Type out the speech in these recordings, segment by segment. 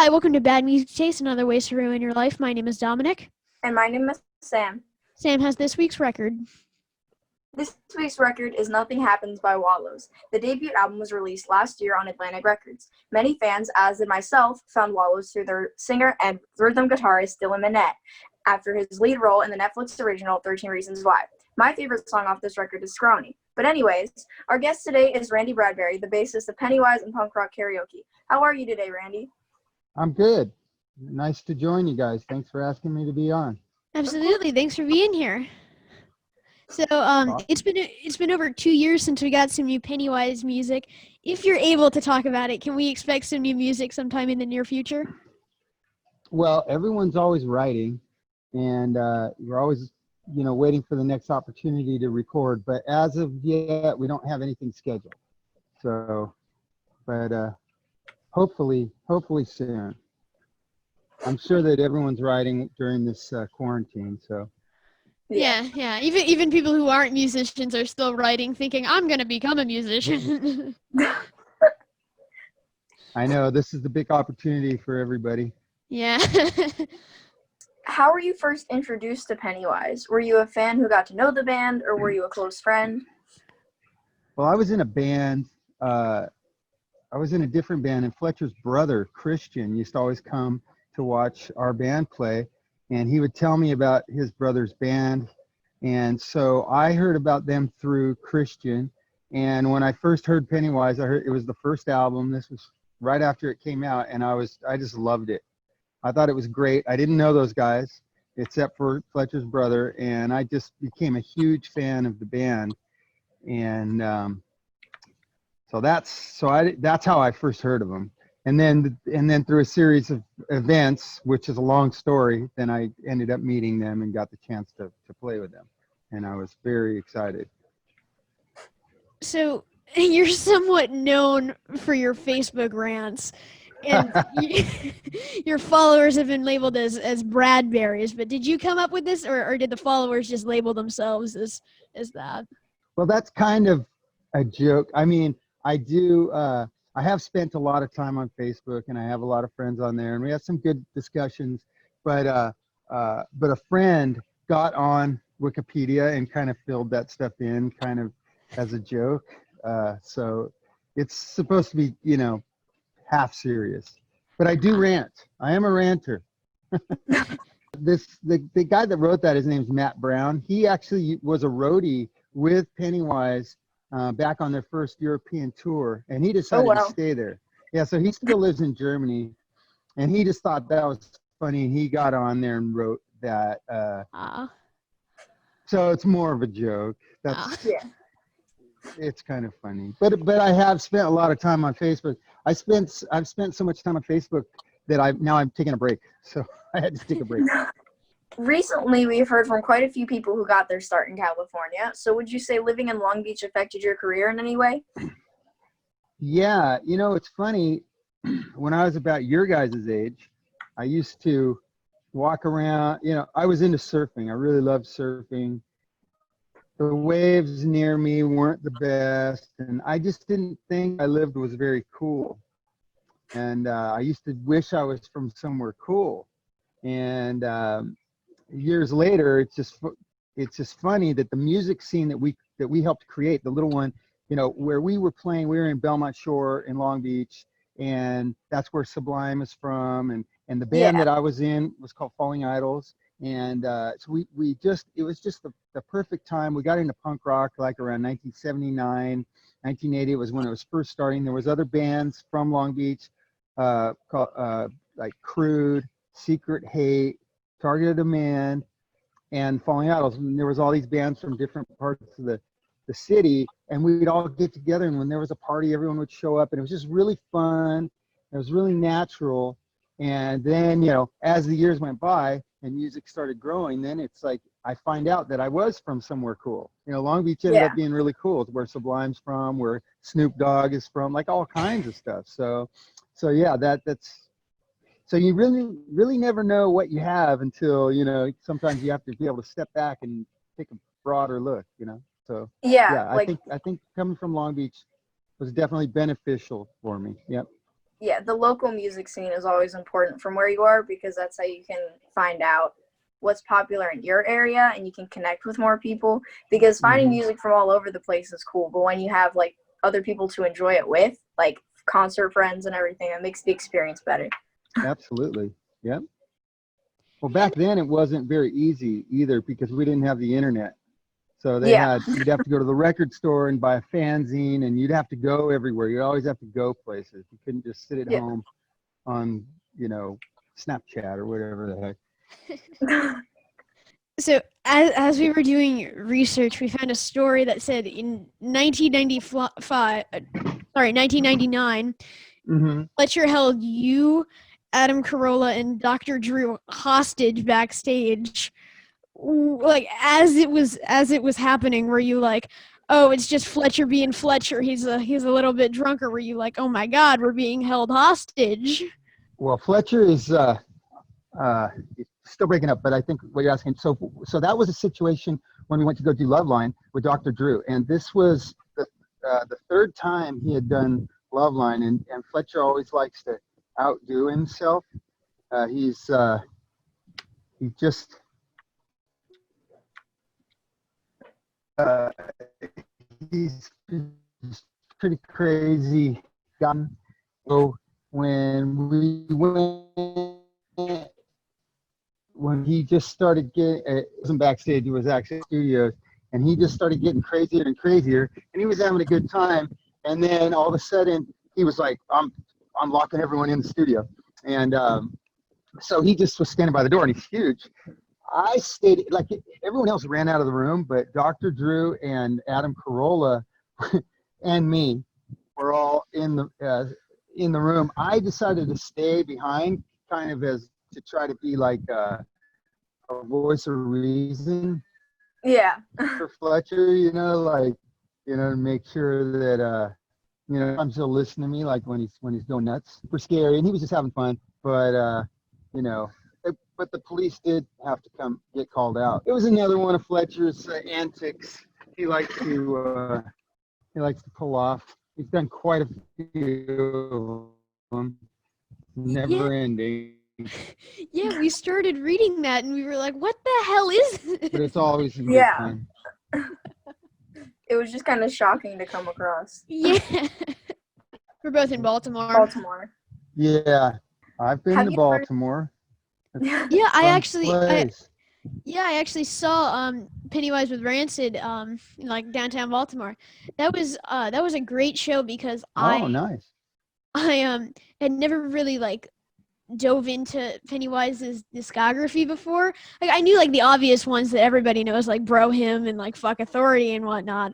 Hi, welcome to Bad Music Taste and Other Ways to Ruin Your Life. My name is Dominic. And my name is Sam. Sam has this week's record. This week's record is Nothing Happens by Wallows. The debut album was released last year on Atlantic Records. Many fans, as did myself, found Wallows through their singer and rhythm guitarist Dylan Minnette, after his lead role in the Netflix original 13 Reasons Why. My favorite song off this record is Scrawny. But anyways, our guest today is Randy Bradbury, the bassist of Pennywise and punk rock Karaoke. How are you today, Randy? I'm good. Nice to join you guys. Thanks for asking me to be on. Absolutely. Thanks for being here. So it's been over 2 years since we got some new Pennywise music. If you're able to talk about it, can we expect some new music sometime in the near future? Well, everyone's always writing, and we're always, waiting for the next opportunity to record. But as of yet, we don't have anything scheduled. So, but hopefully soon. I'm sure that everyone's writing during this quarantine. So. Yeah. Even people who aren't musicians are still writing, thinking, I'm going to become a musician. I know, this is the big opportunity for everybody. Yeah. How were you first introduced to Pennywise? Were you a fan who got to know the band, or were you a close friend? Well, I was in a band. I was in a different band, and Fletcher's brother, Christian, used to always come to watch our band play. And he would tell me about his brother's band. And so I heard about them through Christian. And when I first heard Pennywise, I heard it was the first album. This was right after it came out, and I just loved it. I thought it was great. I didn't know those guys except for Fletcher's brother, and I just became a huge fan of the band. And so that's how I first heard of them. And then through a series of events, which is a long story, then I ended up meeting them and got the chance to play with them. And I was very excited. So you're somewhat known for your Facebook rants. And your followers have been labeled as Bradberries. But did you come up with this, or did the followers just label themselves as that? Well, that's kind of a joke. I mean, I have spent a lot of time on Facebook, and I have a lot of friends on there, and we have some good discussions. But a friend got on Wikipedia and kind of filled that stuff in, kind of as a joke. So it's supposed to be, half serious. But I do rant. I am a ranter. The guy that wrote that, his name's Matt Brown. He actually was a roadie with Pennywise back on their first European tour, and he decided to stay there. Yeah, so he still lives in Germany, and he just thought that was funny, and he got on there and wrote that. So it's more of a joke. It's kind of funny, but I have spent a lot of time on Facebook. I've spent so much time on Facebook that I'm taking a break. So I had to take a break. Recently, we've heard from quite a few people who got their start in California. So would you say living in Long Beach affected your career in any way? Yeah, it's funny. When I was about your guys' age, I used to walk around. I was into surfing. I really loved surfing. The waves near me weren't the best, and I just didn't think I lived was very cool. And I used to wish I was from somewhere cool. And years later, it's just funny that the music scene that we helped create, the little one, where we were playing, we were in Belmont Shore in Long Beach, and that's where Sublime is from, and the band that I was in was called Falling Idols. And so it was just the perfect time. We got into punk rock like around 1979, 1980 was when it was first starting. There was other bands from Long Beach called like Crude, Secret Hate, Targeted Demand, and Falling Idols. And there was all these bands from different parts of the city, and we'd all get together, and when there was a party, everyone would show up, and it was just really fun. It was really natural. And then, as the years went by and music started growing, then it's like I find out that I was from somewhere cool. Long Beach ended up being really cool. It's where Sublime's from, where Snoop Dogg is from, like all kinds of stuff. So yeah, that's so you really never know what you have until, sometimes you have to be able to step back and take a broader look, So yeah, I think coming from Long Beach was definitely beneficial for me. Yep. Yeah, the local music scene is always important from where you are, because that's how you can find out what's popular in your area and you can connect with more people, because finding music from all over the place is cool, but when you have like other people to enjoy it with, like concert friends and everything, it makes the experience better. Absolutely. Yep. Well, back then it wasn't very easy either because we didn't have the internet. So you'd have to go to the record store and buy a fanzine, and you'd have to go everywhere. You'd always have to go places. You couldn't just sit at home on, Snapchat or whatever the heck. So as we were doing research, we found a story that said in 1999, Fletcher held you, Adam Carolla, and Dr. Drew hostage backstage. Like as it was happening, were you like, oh, it's just Fletcher being Fletcher, he's a little bit drunk, or were you like, oh my God, we're being held hostage? Well, Fletcher is still breaking up, but I think what you're asking, so that was a situation when we went to go do Loveline with Dr. Drew, and this was the third time he had done Loveline, and Fletcher always likes to outdo himself. He's pretty crazy guy. So when he just started getting, it wasn't backstage, it was actually studios, and he just started getting crazier and crazier, and he was having a good time, and then all of a sudden he was like, I'm locking everyone in the studio, and so he just was standing by the door, and he's huge. I stayed, like everyone else ran out of the room, but Dr. Drew and Adam Carolla and me were all in the room. I decided to stay behind, kind of as to try to be like a voice of reason. Yeah. For Fletcher, to make sure that sometimes he'll listen to me, like when he's going nuts. Super scary, and he was just having fun, but but the police did have to get called out. It was another one of Fletcher's antics. He likes to pull off. He's done quite a few of them. Never ending. Yeah, we started reading that and we were like, what the hell is this? But it's always in good fun. It was just kind of shocking to come across. Yeah. We're both in Baltimore. Yeah. I've been to Baltimore. Yeah, I actually saw Pennywise with Rancid in like downtown Baltimore. That was a great show because nice. I had never really like dove into Pennywise's discography before. Like I knew like the obvious ones that everybody knows, like Bro Hymn and like Fuck Authority and whatnot.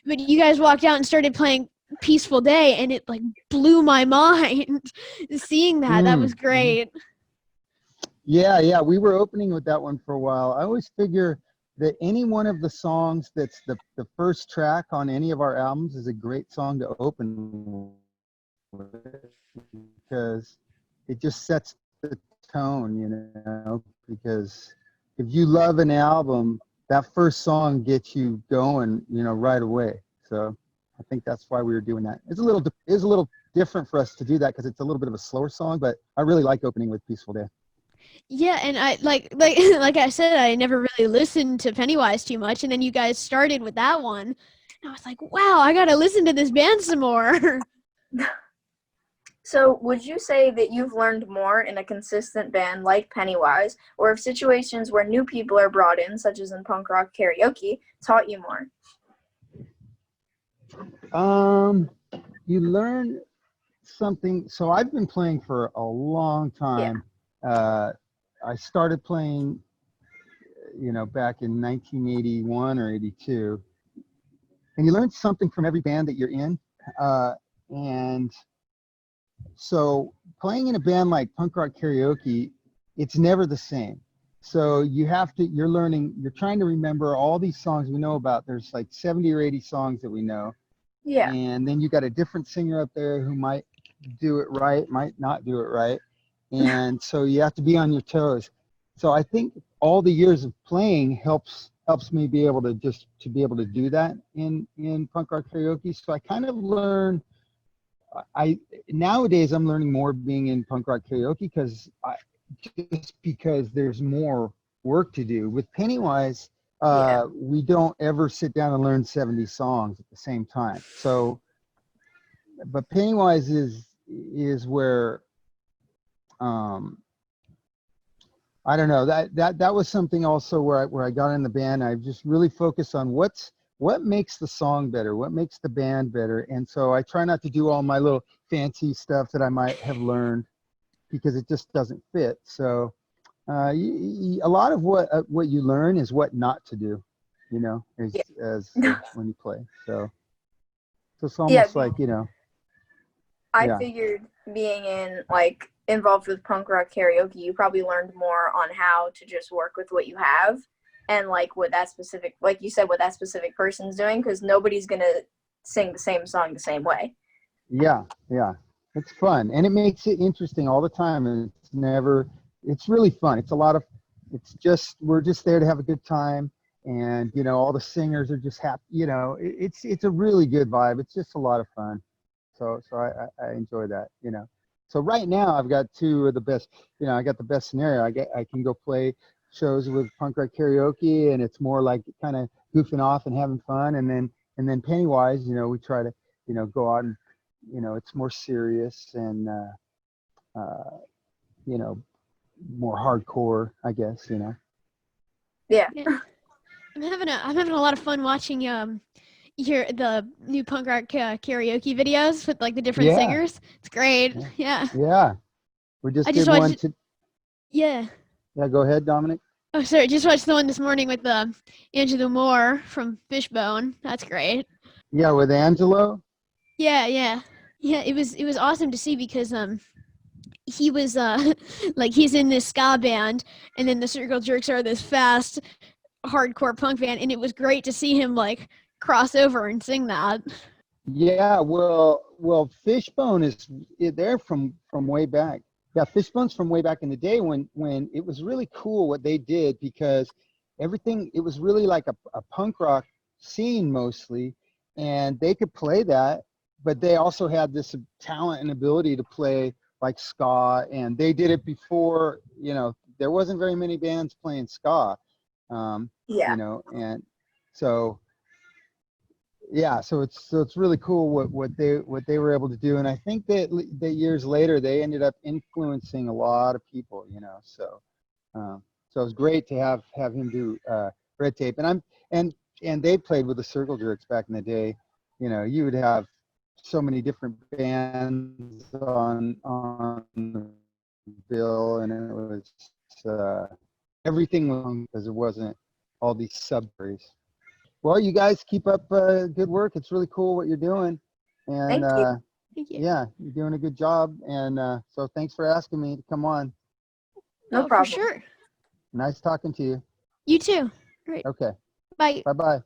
But you guys walked out and started playing Peaceful Day, and it like blew my mind. Seeing that, that was great. Yeah, we were opening with that one for a while. I always figure that any one of the songs that's the first track on any of our albums is a great song to open with, because it just sets the tone, because if you love an album, that first song gets you going, right away. So I think that's why we were doing that. It's a little different for us to do that because it's a little bit of a slower song, but I really like opening with Peaceful Day. Yeah, and I like I said, I never really listened to Pennywise too much, and then you guys started with that one, and I was like, wow, I gotta listen to this band some more. So would you say that you've learned more in a consistent band like Pennywise, or if situations where new people are brought in, such as in punk rock karaoke, taught you more? You learn something. So I've been playing for a long time. Yeah. I started playing, back in 1981 or 82. And you learn something from every band that you're in. And so playing in a band like punk rock karaoke, it's never the same. So you're trying to remember all these songs we know about. There's like 70 or 80 songs that we know. Yeah. And then you got a different singer up there who might do it right, might not do it right. And so you have to be on your toes. So I think all the years of playing helps me be able to do that in punk rock karaoke. So I kind of learn I nowadays I'm learning more being in punk rock karaoke just because there's more work to do. With Pennywise, Yeah. we don't ever sit down and learn 70 songs at the same time. So, but Pennywise is where um, I don't know, that was something also where I got in the band. I just really focused on what makes the song better, what makes the band better, and so I try not to do all my little fancy stuff that I might have learned because it just doesn't fit. So a lot of what you learn is what not to do, as Yeah. when you play. So it's Yeah. almost like I yeah. figured being in like involved with punk rock karaoke, you probably learned more on how to just work with what you have and like what that specific, like you said, what that specific person's doing, because nobody's gonna sing the same song the same way. Yeah, yeah. It's fun and it makes it interesting all the time. And it's really fun. We're just there to have a good time. And, all the singers are just happy, it's a really good vibe. It's just a lot of fun. So I enjoy that. So right now I've got two of the best, I got the best scenario. I can go play shows with punk rock karaoke and it's more like kind of goofing off and having fun. And then Pennywise, we try to, go out and it's more serious and uh, you know more hardcore, I guess. Yeah. Yeah. I'm having a lot of fun watching the new punk rock karaoke videos with like the different Yeah, singers. It's great. yeah, Yeah. yeah. We I just just did one watched to yeah. yeah. Go ahead, Dominic. Oh, sorry. Just watched the one this morning with Angela Moore from Fishbone. That's great. Yeah, with Angelo. Yeah, yeah, yeah. It was awesome to see because he was like he's in this ska band, and then the Circle Jerks are this fast hardcore punk band, and it was great to see him like cross over and sing that. Yeah, well, Fishbone they're from way back. Yeah, Fishbone's from way back in the day when it was really cool what they did because it was really like a punk rock scene mostly, and they could play that, but they also had this talent and ability to play like ska, and they did it before, there wasn't very many bands playing ska, Yeah. and so yeah, so it's really cool what they were able to do, and I think that years later they ended up influencing a lot of people, um, so it was great to have him do Red Tape, and they played with the Circle Jerks back in the day. You would have so many different bands on the bill, and it was everything was because it wasn't all these subsidiaries. Well, you guys keep up good work. It's really cool what you're doing. And Thank you. Thank you. yeah, you're doing a good job. And so thanks for asking me to come on. No Oh, for problem. sure. Nice talking to you. You too. All right. Okay. Bye. Bye-bye.